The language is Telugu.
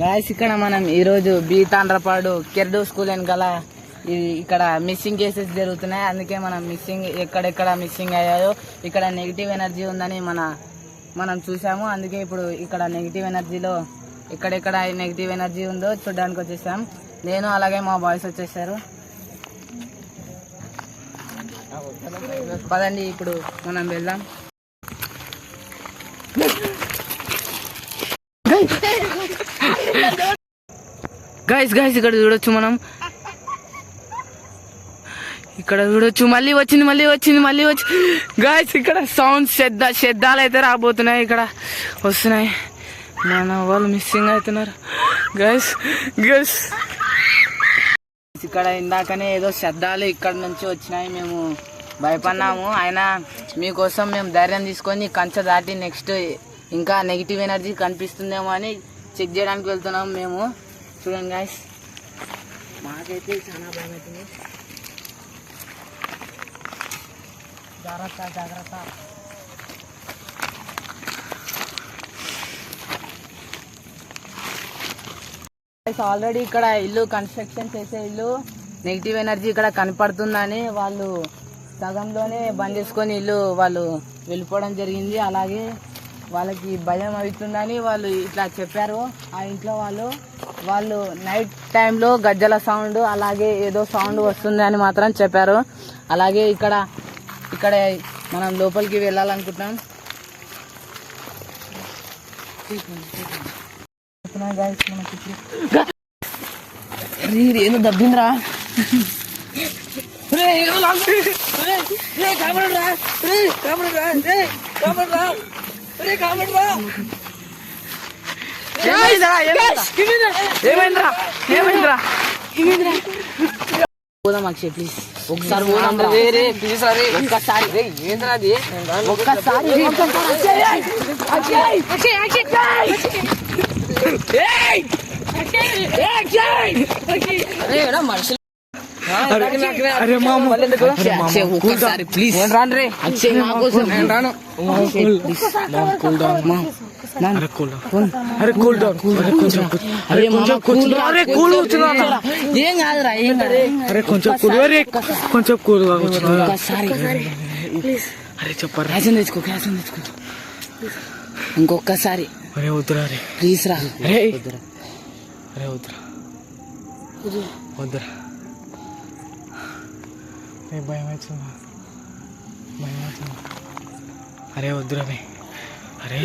గాయస్ ఇక్కడ మనం ఈరోజు బి తాండ్రపాడు కెర్డు స్కూల్ వెనకాల ఇక్కడ మిస్సింగ్ కేసెస్ జరుగుతున్నాయి. అందుకే మనం మిస్సింగ్ ఎక్కడెక్కడ మిస్సింగ్ అయ్యాయో ఇక్కడ నెగిటివ్ ఎనర్జీ ఉందని మనం చూసాము. అందుకే ఇప్పుడు ఇక్కడ నెగిటివ్ ఎనర్జీలో ఎక్కడెక్కడ నెగిటివ్ ఎనర్జీ ఉందో చూడడానికి వచ్చేసాం. నేను అలాగే మా బాయ్స్ వచ్చేసారు. పదండి ఇప్పుడు మనం వెళ్దాం. గైస్ ఇక్కడ చూడొచ్చు, మనం ఇక్కడ చూడొచ్చు. మళ్ళీ వచ్చింది గైస్ ఇక్కడ సౌండ్ శబ్దాలు అయితే రాబోతున్నాయి, ఇక్కడ వస్తున్నాయి. మన వాళ్ళు మిస్సింగ్ అవుతున్నారు గైస్. ఇక్కడ ఇందాకనే ఏదో శబ్దాలు ఇక్కడ నుంచి వచ్చినాయి, మేము భయపడినాము. అయినా మీకోసం మేము ధైర్యం తీసుకొని కంచె దాటి నెక్స్ట్ ఇంకా నెగిటివ్ ఎనర్జీ కనిపిస్తుందేమో అని చెక్ చేయడానికి వెళ్తున్నాము మేము. చూడండి గాయస్, మాకైతే చాలా భయం అవుతుంది. జాగ్రత్త. ఆల్రెడీ ఇక్కడ ఇల్లు కన్స్ట్రక్షన్ చేసే ఇల్లు నెగిటివ్ ఎనర్జీ ఇక్కడ కనపడుతుందని వాళ్ళు సగంలోనే బంద్ చేసుకొని ఇల్లు వాళ్ళు వెళ్ళిపోవడం జరిగింది. అలాగే వాళ్ళకి భయం అవుతుందని వాళ్ళు ఇట్లా చెప్పారు. ఆ ఇంట్లో వాళ్ళు నైట్ టైంలో గజ్జల సౌండ్ అలాగే ఏదో సౌండ్ వస్తుంది అని మాత్రం చెప్పారు. అలాగే ఇక్కడ మనం లోపలికి వెళ్ళాలనుకుంటున్నాం. ఏదో దబ్బిందిరా, పోదాం అక్షయ్ ప్లీజ్. ఒకసారి పోదాం మనుషులు. ఒక్కసారి ప్లీజ్ అక్షయ్ నా కోసం నేను రాను. ఏం కాదురా, కొంచెం క్యాషన్ తెచ్చుకో ఇంకొకసారి ప్లీజ్ రా. వద్దురా భయం అవుతుందా? అరే వద్దురా. అరే